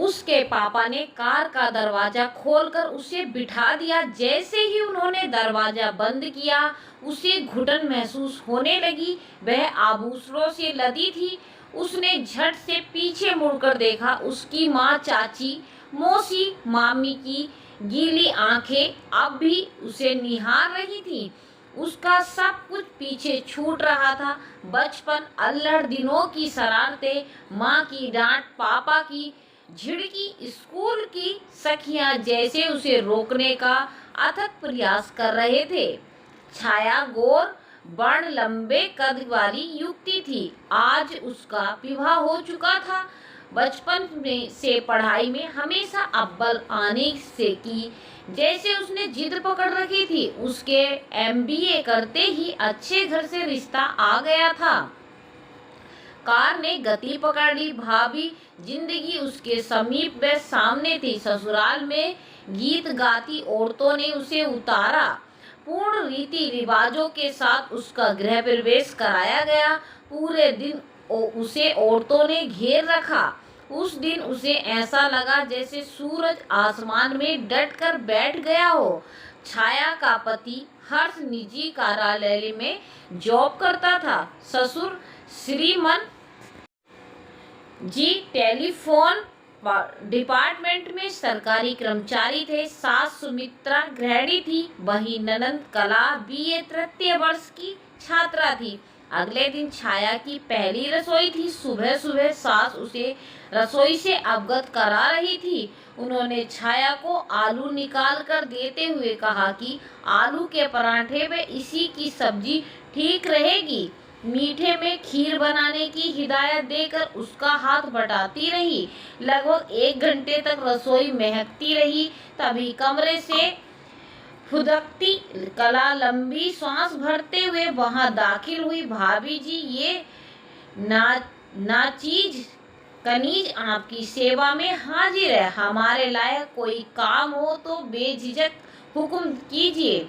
उसके पापा ने कार का दरवाजा खोलकर उसे बिठा दिया। जैसे ही उन्होंने दरवाजा बंद किया, उसे घुटन महसूस होने लगी। वह आभूषणों से लदी थी। उसने झट से पीछे मुड़कर देखा। उसकी माँ, चाची, मौसी, मामी की गीली आंखें अब भी उसे निहार रही थीं। उसका सब कुछ पीछे छूट रहा था। बचपन, अल्लड़ दिनों की शरारतें, माँ की डांट, पापा की झिड़की, स्कूल की सखियां जैसे उसे रोकने का अथक प्रयास कर रहे थे। छाया गोर, बड़ लंबे कद वाली युवती थी। आज उसका विवाह हो चुका था। बचपन में से पढ़ाई में हमेशा अव्वल आने से की जैसे उसने जिद पकड़ रखी थी। उसके एमबीए करते ही अच्छे घर से रिश्ता आ गया था। कार ने गति पकड़ ली। भावी जिंदगी उसके समीप व सामने थी। ससुराल में गीत गाती औरतों ने उसे उतारा। पूर्ण रीति रिवाजों के साथ उसका गृह प्रवेश कराया गया। पूरे दिन उसे औरतों ने घेर रखा। उस दिन उसे ऐसा लगा जैसे सूरज आसमान में डट कर बैठ गया हो। छाया का पति हर्ष निजी कार्यालय में जॉब करता था। ससुर श्रीमन जी टेलीफोन डिपार्टमेंट में सरकारी कर्मचारी थे। सास सुमित्रा गृहिणी थी। वही ननंद कला बीए तृतीय वर्ष की छात्रा थी। अगले दिन छाया की पहली रसोई थी। सुबह सुबह सास उसे रसोई से अवगत करा रही थी। उन्होंने छाया को आलू निकाल कर देते हुए कहा कि आलू के पराठे में इसी की सब्जी ठीक रहेगी। मीठे में खीर बनाने की हिदायत देकर उसका हाथ बटाती रही। लगभग 1 घंटे तक रसोई महकती रही। तभी कमरे से फुदकती कला लंबी सांस भरते हुए वहां दाखिल हुई। भाभी जी, ये नाचीज कनीज आपकी सेवा में हाजिर है। हमारे लायक कोई काम हो तो बेझिझक हुक्म कीजिए।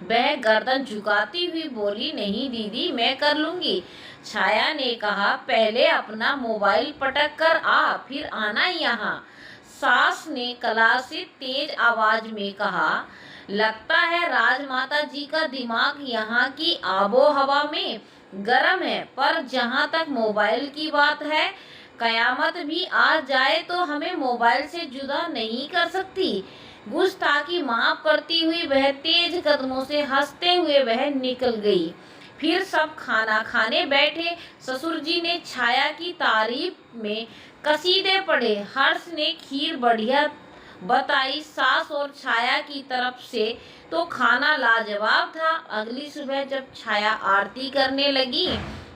वह गर्दन झुकाती हुई बोली, नहीं दीदी, मैं कर लूंगी। छाया ने कहा, पहले अपना मोबाइल पटक कर आ, फिर आना यहाँ। सास ने कला से तेज आवाज में कहा, लगता है राजमाता जी का दिमाग यहाँ की आबो हवा में गर्म है, पर जहाँ तक मोबाइल की बात है, कयामत भी आ जाए तो हमें मोबाइल से जुदा नहीं कर सकती। गुस्ताखी माफ करती हुई वह तेज कदमों से हंसते हुए वह निकल गई। फिर सब खाना खाने बैठे। ससुर जी ने छाया की तारीफ में कसीदे पढ़े। हर्ष ने खीर बढ़िया बताई। सास और छाया की तरफ से तो खाना लाजवाब था। अगली सुबह जब छाया आरती करने लगी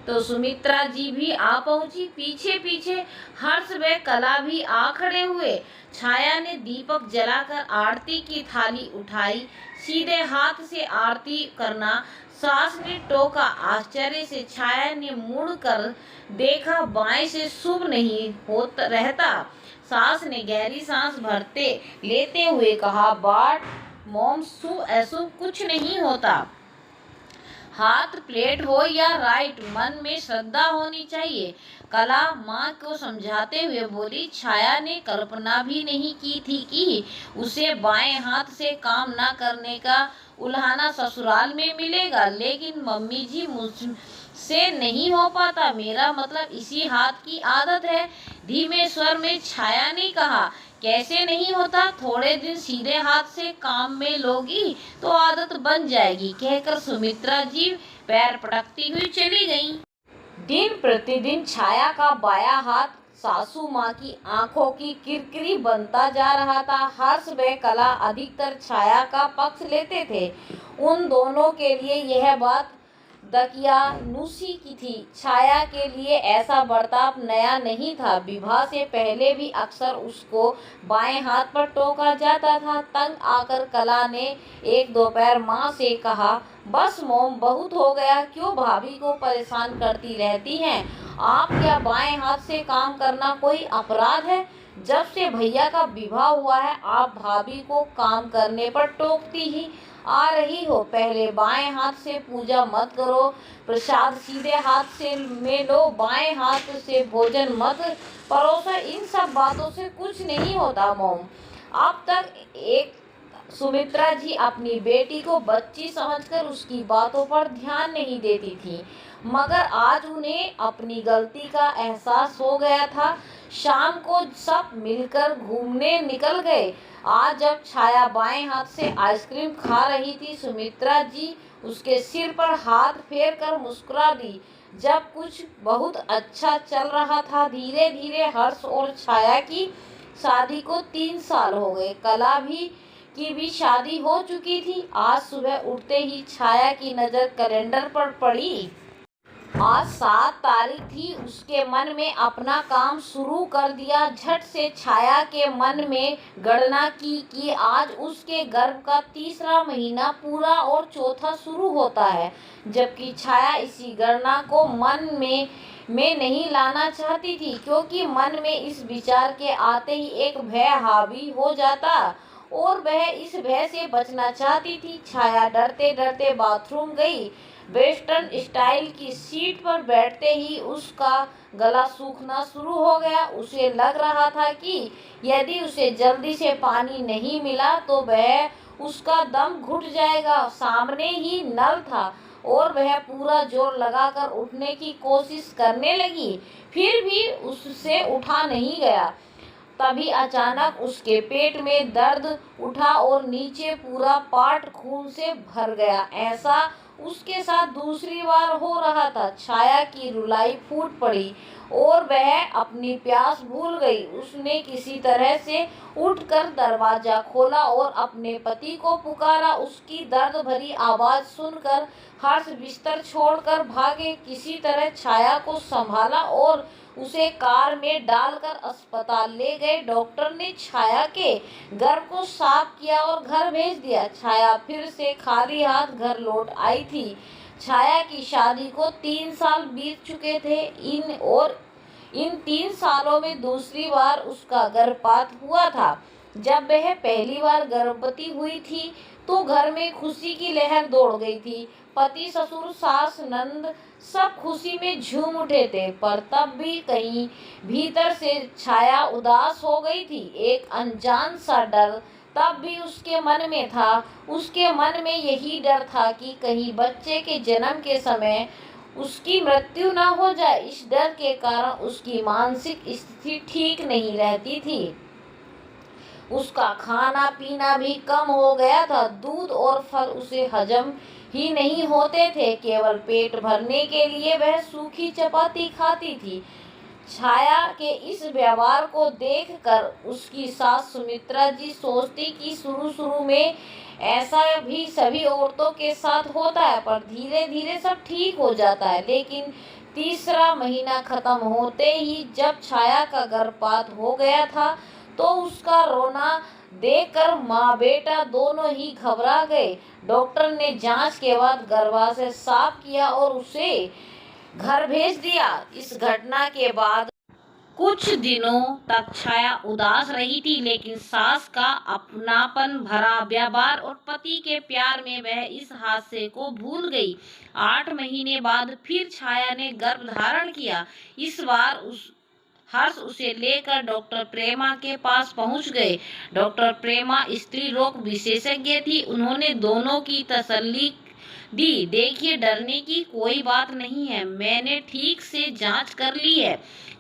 तो सुमित्रा जी भी आ पहुंची। पीछे पीछे हर्ष व कला भी आ खड़े हुए। छाया ने दीपक जलाकर आरती की थाली उठाई। सीधे हाथ से आरती करना सास ने टोका। आश्चर्य से छाया ने मुड़ कर देखा, बाएं से शुभ नहीं होता रहता। सास ने गहरी सांस भरते लेते हुए कहा, बाट मोम, शुभ अशुभ कुछ नहीं होता। हाथ प्लेट हो या राइट, मन में श्रद्धा होनी चाहिए। कला माँ को समझाते हुए बोली, छाया ने कल्पना भी नहीं की थी कि उसे बाएं हाथ से काम ना करने का उल्हाना ससुराल में मिलेगा। लेकिन मम्मी जी, मुझसे नहीं हो पाता, मेरा मतलब इसी हाथ की आदत है। धीमे स्वर में छाया ने कहा, कैसे नहीं होता, थोड़े दिन सीधे हाथ से काम में लोगी तो आदत बन जाएगी। कहकर सुमित्रा जी पैर पटकती हुई चली गईं। दिन प्रतिदिन छाया का बायां हाथ सासू माँ की आंखों की किरकिरी बनता जा रहा था। हर्ष व कला अधिकतर छाया का पक्ष लेते थे। उन दोनों के लिए यह बात दकियानूसी की थी। छाया के लिए ऐसा बर्ताव नया नहीं था। विवाह से पहले भी अक्सर उसको बाएं हाथ पर टोका जाता था। तंग आकर कला ने एक दोपहर माँ से कहा, बस मोम, बहुत हो गया, क्यों भाभी को परेशान करती रहती हैं? आप क्या बाएं हाथ से काम करना कोई अपराध है? जब से भैया का विवाह हुआ है आप भाभी को काम करने पर टोकती ही आ रही हो। पहले बाएं हाथ से पूजा मत करो, प्रसाद सीधे हाथ से में लो, बाएं हाथ से भोजन मत परोसो। इन सब बातों से कुछ नहीं होता मॉम। अब तक एक सुमित्रा जी अपनी बेटी को बच्ची समझकर उसकी बातों पर ध्यान नहीं देती थी, मगर आज उन्हें अपनी गलती का एहसास हो गया था। शाम को सब मिलकर घूमने निकल गए। आज जब छाया बाएं हाथ से आइसक्रीम खा रही थी, सुमित्रा जी उसके सिर पर हाथ फेर कर मुस्कुरा दी। जब कुछ बहुत अच्छा चल रहा था, धीरे धीरे हर्ष और छाया की शादी को 3 साल हो गए। कला की भी शादी हो चुकी थी। आज सुबह उठते ही छाया की नज़र कैलेंडर पर पड़ी। आज 7 तारीख थी। उसके मन में अपना काम शुरू कर दिया। झट से छाया के मन में गणना की कि आज उसके गर्भ का 3रा महीना पूरा और चौथा शुरू होता है, जबकि छाया इसी गणना को मन में नहीं लाना चाहती थी, क्योंकि मन में इस विचार के आते ही एक भय हावी हो जाता और वह इस भय से बचना चाहती थी। छाया डरते डरते बाथरूम गई। वेस्टर्न स्टाइल की सीट पर बैठते ही उसका गला सूखना शुरू हो गया। उसे लग रहा था कि यदि उसे जल्दी से पानी नहीं मिला तो वह उसका दम घुट जाएगा। सामने ही नल था और वह पूरा जोर लगाकर उठने की कोशिश करने लगी, फिर भी उससे उठा नहीं गया। तभी अचानक उसके पेट में दर्द उठा और नीचे पूरा पार्ट खून से भर गया। ऐसा उसके साथ दूसरी बार हो रहा था। छाया की रुलाई फूट पड़ी और वह अपनी प्यास भूल गई। उसने किसी तरह से उठकर दरवाजा खोला और अपने पति को पुकारा। उसकी दर्द भरी आवाज़ सुनकर हर्ष बिस्तर छोड़कर भागे। किसी तरह छाया को संभाला और उसे कार में डालकर अस्पताल ले गए। डॉक्टर ने छाया के गर्भ को साफ किया और घर भेज दिया। छाया फिर से खाली हाथ घर लौट आई थी। छाया की शादी को 3 साल बीत चुके थे। इन 3 सालों में दूसरी बार उसका गर्भपात हुआ था। जब वह पहली बार गर्भवती हुई थी तो घर में खुशी की लहर दौड़ गई थी। पति, ससुर, सास, नंद सब खुशी में झूम उठे थे, पर तब भी कहीं भीतर से छाया उदास हो गई थी। एक अनजान सा डर तब भी उसके मन में था। उसके मन में यही डर था कि कहीं बच्चे के जन्म के समय उसकी मृत्यु न हो जाए। इस डर के कारण उसकी मानसिक स्थिति ठीक नहीं रहती थी। उसका खाना पीना भी कम हो गया था। दूध और फल उसे हजम ही नहीं होते थे। केवल पेट भरने के लिए वह सूखी चपाती खाती थी। छाया के इस व्यवहार को देखकर उसकी सास सुमित्रा जी सोचती कि शुरू में ऐसा भी सभी औरतों के साथ होता है, पर धीरे धीरे सब ठीक हो जाता है। लेकिन 3रा महीना खत्म होते ही जब छाया का गर्भपात हो गया था तो उसका रोना देखकर माँ बेटा दोनों ही घबरा गए। डॉक्टर ने जांच के बाद गर्भाशय साफ किया और उसे घर भेज दिया। इस घटना के बाद कुछ दिनों तक छाया उदास रही थी, लेकिन सास का अपनापन भरा व्यवहार और पति के प्यार में वह इस हादसे को भूल गई। 8 महीने बाद फिर छाया ने गर्भ धारण किया। इस बार हर्ष उसे लेकर डॉक्टर प्रेमा के पास पहुंच गए। डॉक्टर प्रेमा स्त्री रोग विशेषज्ञ थी। उन्होंने दोनों की तसल्ली दी। देखिए, डरने की कोई बात नहीं है, मैंने ठीक से जांच कर ली है।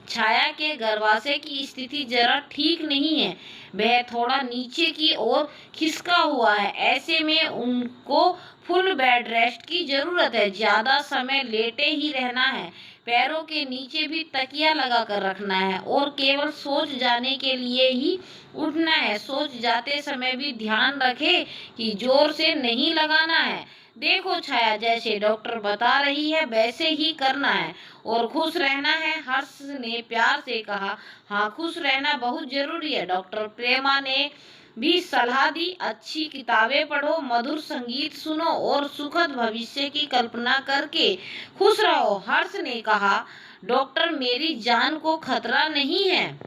छाया के गर्भाशय की स्थिति जरा ठीक नहीं है, वह थोड़ा नीचे की ओर खिसका हुआ है। ऐसे में उनको फुल बेड रेस्ट की जरूरत है। ज्यादा समय लेटे ही रहना है, पैरों के नीचे भी तकिया लगा कर रखना है और केवल सोच जाने के लिए ही उठना है। सोच जाते समय भी ध्यान रखे कि जोर से नहीं लगाना है। देखो छाया, जैसे डॉक्टर बता रही है वैसे ही करना है और खुश रहना है। हर्ष ने प्यार से कहा। हाँ, खुश रहना बहुत जरूरी है। डॉक्टर प्रेमा ने भी सलाह दी। अच्छी किताबें पढ़ो, मधुर संगीत सुनो और सुखद भविष्य की कल्पना करके खुश रहो। हर्ष ने कहा, डॉक्टर मेरी जान को खतरा नहीं है?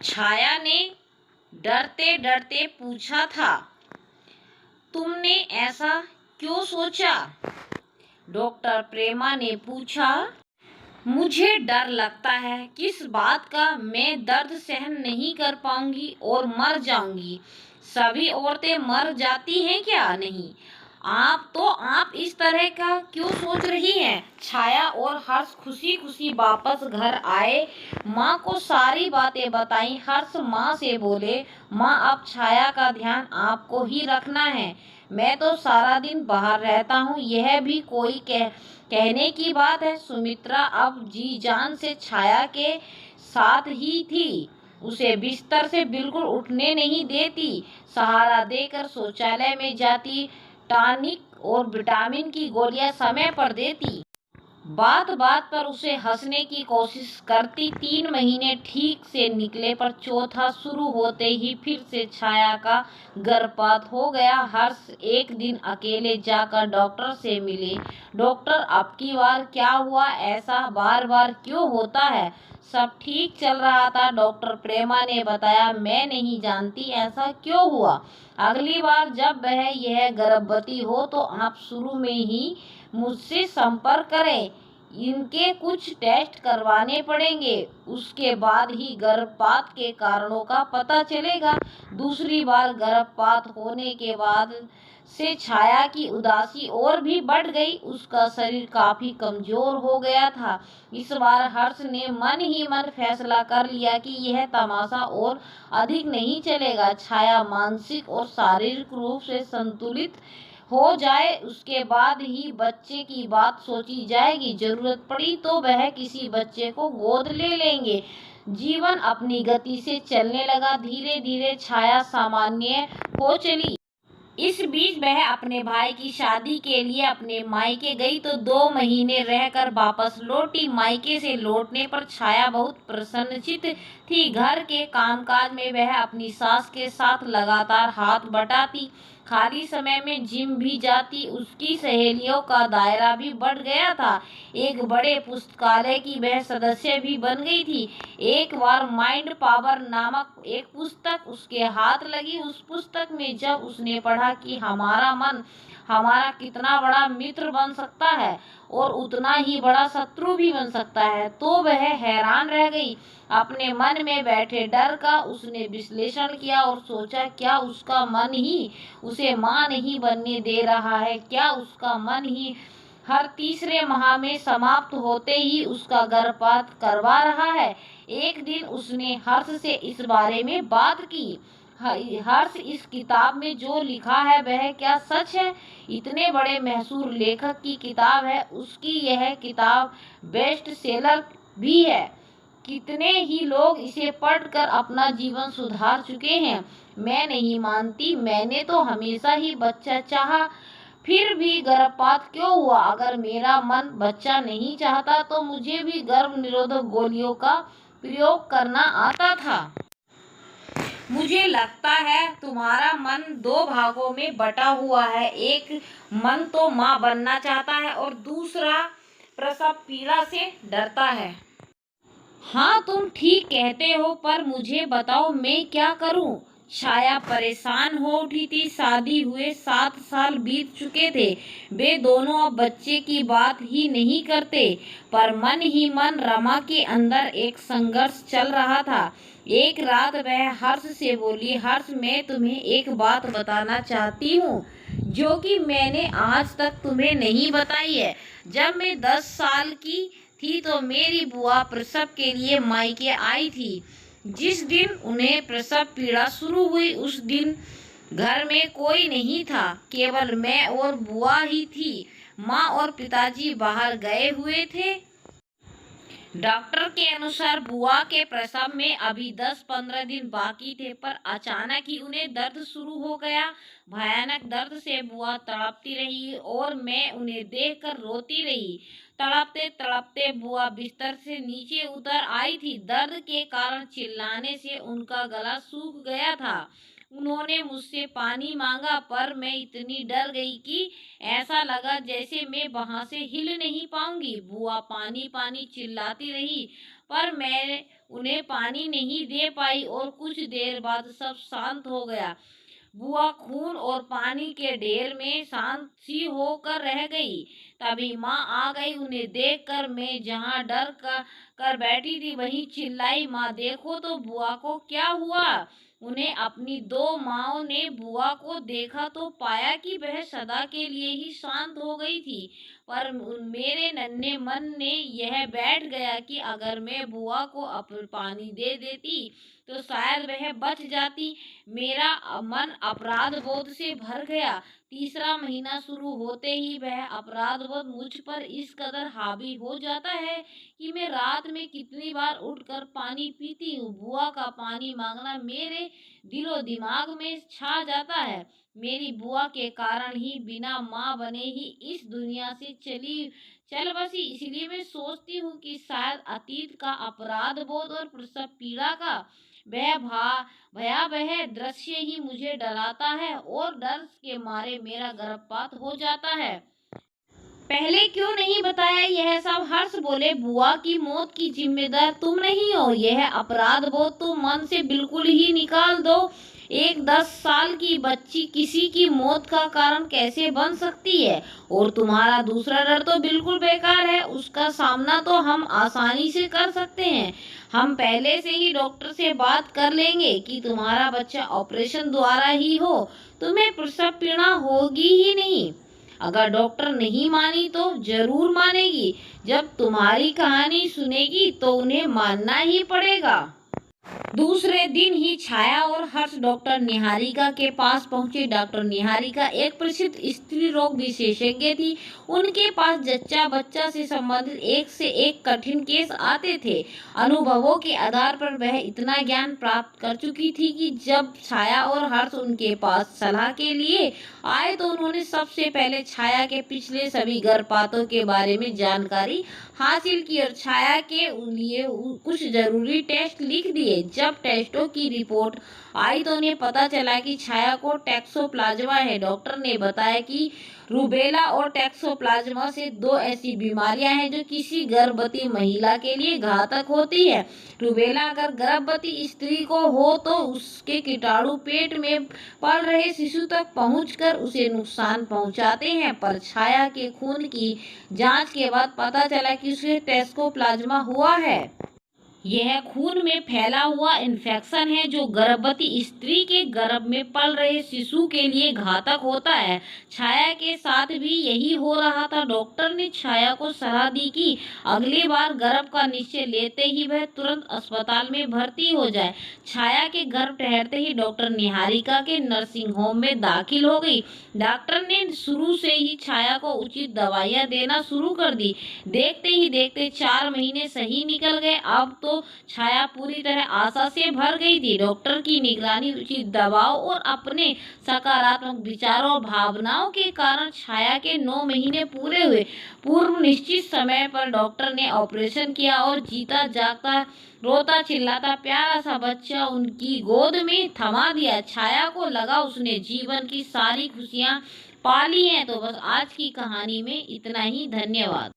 छाया ने डरते डरते पूछा था। तुमने ऐसा क्यों सोचा? डॉक्टर प्रेमा ने पूछा। मुझे डर लगता है किस बात का मैं दर्द सहन नहीं कर पाऊंगी और मर जाऊंगी। सभी औरतें मर जाती हैं क्या? नहीं। आप इस तरह का क्यों सोच रही हैं? छाया और हर्ष खुशी खुशी वापस घर आए। माँ को सारी बातें बताई। हर्ष माँ से बोले, माँ अब छाया का ध्यान आपको ही रखना है। मैं तो सारा दिन बाहर रहता हूँ, यह भी कोई कहने की बात है। सुमित्रा अब जी जान से छाया के साथ ही थी। उसे बिस्तर से बिल्कुल उठने नहीं देती, सहारा देकर शौचालय में जाती, टॉनिक और विटामिन की गोलियां समय पर देती। बात बात पर उसे हंसने की कोशिश करती। 3 महीने ठीक से निकले पर चौथा शुरू होते ही फिर से छाया का गर्भपात हो गया। हर्ष एक दिन अकेले जाकर डॉक्टर से मिले। डॉक्टर, अब की बार क्या हुआ? ऐसा बार बार क्यों होता है? सब ठीक चल रहा था, डॉक्टर प्रेमा ने बताया। मैं नहीं जानती ऐसा क्यों हुआ। अगली बार जब वह यह गर्भवती हो तो आप शुरू में ही मुझसे संपर्क करें। इनके कुछ टेस्ट करवाने पड़ेंगे, उसके बाद ही गर्भपात के कारणों का पता चलेगा। दूसरी बार गर्भपात होने के बाद से छाया की उदासी और भी बढ़ गई। उसका शरीर काफी कमजोर हो गया था। इस बार हर्ष ने मन ही मन फैसला कर लिया कि यह तमाशा और अधिक नहीं चलेगा। छाया मानसिक और शारीरिक रूप से संतुलित हो जाए, उसके बाद ही बच्चे की बात सोची जाएगी। जरूरत पड़ी तो वह किसी बच्चे को गोद ले लेंगे। जीवन अपनी गति से चलने लगा। धीरे धीरे छाया सामान्य हो चली। इस बीच वह अपने भाई की शादी के लिए अपने मायके गई तो 2 महीने रहकर वापस लौटी। मायके से लौटने पर छाया बहुत प्रसन्नचित्त थी। घर के कामकाज में वह अपनी सास के साथ लगातार हाथ बटाती, खाली समय में जिम भी जाती। उसकी सहेलियों का दायरा भी बढ़ गया था। एक बड़े पुस्तकालय की वह सदस्य भी बन गई थी। एक बार माइंड पावर नामक एक पुस्तक उसके हाथ लगी। उस पुस्तक में जब उसने पढ़ा कि हमारा मन हमारा कितना बड़ा मित्र बन सकता है और उतना ही बड़ा शत्रु भी बन सकता है, तो वह हैरान रह गई। अपने मन में बैठे डर का उसने विश्लेषण किया और सोचा, क्या उसका मन ही उसे मां नहीं बनने दे रहा है? क्या उसका मन ही हर तीसरे माह में समाप्त होते ही उसका गर्भपात करवा रहा है? एक दिन उसने हर्ष से इस बारे में बात की। हर्ष, इस किताब में जो लिखा है वह क्या सच है? इतने बड़े मशहूर लेखक की किताब है, उसकी यह किताब बेस्ट सेलर भी है। कितने ही लोग इसे पढ़कर अपना जीवन सुधार चुके हैं। मैं नहीं मानती, मैंने तो हमेशा ही बच्चा चाहा, फिर भी गर्भपात क्यों हुआ? अगर मेरा मन बच्चा नहीं चाहता तो मुझे भी गर्भ निरोधक गोलियों का प्रयोग करना आता था। मुझे लगता है तुम्हारा मन 2 भागों में बटा हुआ है। एक मन तो मां बनना चाहता है और दूसरा प्रसव पीड़ा से डरता है। हाँ, तुम ठीक कहते हो, पर मुझे बताओ मैं क्या करूं? छाया परेशान हो उठी थी। शादी हुए 7 साल बीत चुके थे। वे दोनों अब बच्चे की बात ही नहीं करते, पर मन ही मन रमा के अंदर एक संघर्ष चल रहा था। एक रात वह हर्ष से बोली, हर्ष, मैं तुम्हें एक बात बताना चाहती हूँ जो कि मैंने आज तक तुम्हें नहीं बताई है। जब मैं 10 साल की थी तो मेरी बुआ प्रसव के लिए मायके आई थी। जिस दिन उन्हें प्रसव पीड़ा शुरू हुई उस दिन घर में कोई नहीं था, केवल मैं और बुआ ही थी। माँ और पिताजी बाहर गए हुए थे। डॉक्टर के अनुसार बुआ के प्रसव में अभी 10-15 दिन बाकी थे, पर अचानक ही उन्हें दर्द शुरू हो गया। भयानक दर्द से बुआ तड़पती रही और मैं उन्हें देखकर रोती रही। तड़पते तड़पते बुआ बिस्तर से नीचे उतर आई थी। दर्द के कारण चिल्लाने से उनका गला सूख गया था। उन्होंने मुझसे पानी मांगा, पर मैं इतनी डर गई कि ऐसा लगा जैसे मैं वहां से हिल नहीं पाऊंगी। बुआ पानी पानी चिल्लाती रही, पर मैं उन्हें पानी नहीं दे पाई और कुछ देर बाद सब शांत हो गया। बुआ खून और पानी के ढेर में शांत सी होकर रह गई। तभी माँ आ गई। उन्हें देखकर मैं जहाँ डर कर बैठी थी वहीं चिल्लाई, माँ देखो तो बुआ को क्या हुआ। उन्हें अपनी दो माँओं ने बुआ को देखा तो पाया कि वह सदा के लिए ही शांत हो गई थी। पर मेरे नन्हे मन ने यह बैठ गया कि अगर मैं बुआ को पानी दे देती तो शायद वह बच जाती। मेरा मन अपराध बोध से भर गया। तीसरा महीना शुरू होते ही वह अपराध बोध मुझ पर इस कदर हावी हो जाता है कि मैं रात में कितनी बार उठकर पानी पीती हूँ। बुआ का पानी मांगना मेरे दिलो दिमाग में छा जाता है। मेरी बुआ के कारण ही बिना माँ बने ही इस दुनिया से चल बसी। इसलिए मैं सोचती हूँ कि शायद अतीत का अपराध बोध और प्रसव पीड़ा का वह भयावह दृश्य ही मुझे डराता है और डर के मारे मेरा गर्भपात हो जाता है। पहले क्यों नहीं बताया यह सब। हर्ष बोले, बुआ की मौत की जिम्मेदार तुम नहीं हो। यह अपराध बोध तो मन से बिल्कुल ही निकाल दो। एक 10 साल की बच्ची किसी की मौत का कारण कैसे बन सकती है। और तुम्हारा दूसरा डर तो बिल्कुल बेकार है। उसका सामना तो हम आसानी से कर सकते हैं। हम पहले से ही डॉक्टर से बात कर लेंगे कि तुम्हारा बच्चा ऑपरेशन द्वारा ही हो। तुम्हें प्रसव पीड़ा होगी ही नहीं। अगर डॉक्टर नहीं मानी तो जरूर मानेगी। जब तुम्हारी कहानी सुनेगी तो उन्हें मानना ही पड़ेगा। दूसरे दिन ही छाया और हर्ष डॉक्टर निहारिका के पास पहुंचे। डॉक्टर निहारिका एक प्रसिद्ध स्त्री रोग विशेषज्ञ थी। उनके पास जच्चा बच्चा से संबंधित एक से एक कठिन केस आते थे। अनुभवों के आधार पर वह इतना ज्ञान प्राप्त कर चुकी थी कि जब छाया और हर्ष उनके पास सलाह के लिए आए तो उन्होंने सबसे पहले छाया के पिछले सभी गर्भपातों के बारे में जानकारी हासिल की और छाया के लिए कुछ जरूरी टेस्ट लिख दिए। जब टेस्टों की रिपोर्ट आई तो उन्हें पता चला कि छाया को टैक्सोप्लाज्मा है। डॉक्टर ने बताया कि रूबेला और टैक्सोप्लाज्मा से दो ऐसी बीमारियां हैं जो किसी गर्भवती महिला के लिए घातक होती है। रूबेला अगर गर्भवती स्त्री को हो तो उसके कीटाणु पेट में पल रहे शिशु तक पहुंचकर उसे नुकसान पहुंचाते हैं। पर छाया के खून की जांच के बाद पता चला कि उसे टैक्सोप्लाज्मा हुआ है। यह खून में फैला हुआ इन्फेक्शन है जो गर्भवती स्त्री के गर्भ में पल रहे शिशु के लिए घातक होता है। छाया के साथ भी यही हो रहा था। डॉक्टर ने छाया को सलाह दी कि अगली बार गर्भ का निश्चय लेते ही वह तुरंत अस्पताल में भर्ती हो जाए। छाया के गर्भ ठहरते ही डॉक्टर निहारिका के नर्सिंग होम में दाखिल हो गई। डॉक्टर ने शुरू से ही छाया को उचित दवाइयां देना शुरू कर दी। देखते ही देखते 4 महीने सही निकल गए। अब तो छाया पूरी तरह आशा से भर गई थी। डॉक्टर की निगरानी, उचित दवाओं और अपने सकारात्मक विचारों और भावनाओं के कारण छाया के 9 महीने पूरे हुए। पूर्व निश्चित समय पर डॉक्टर ने ऑपरेशन किया और जीता जागता रोता चिल्लाता प्यारा सा बच्चा उनकी गोद में थमा दिया। छाया को लगा उसने जीवन की सारी खुशियां पा ली हैं। तो बस आज की कहानी में इतना ही। धन्यवाद।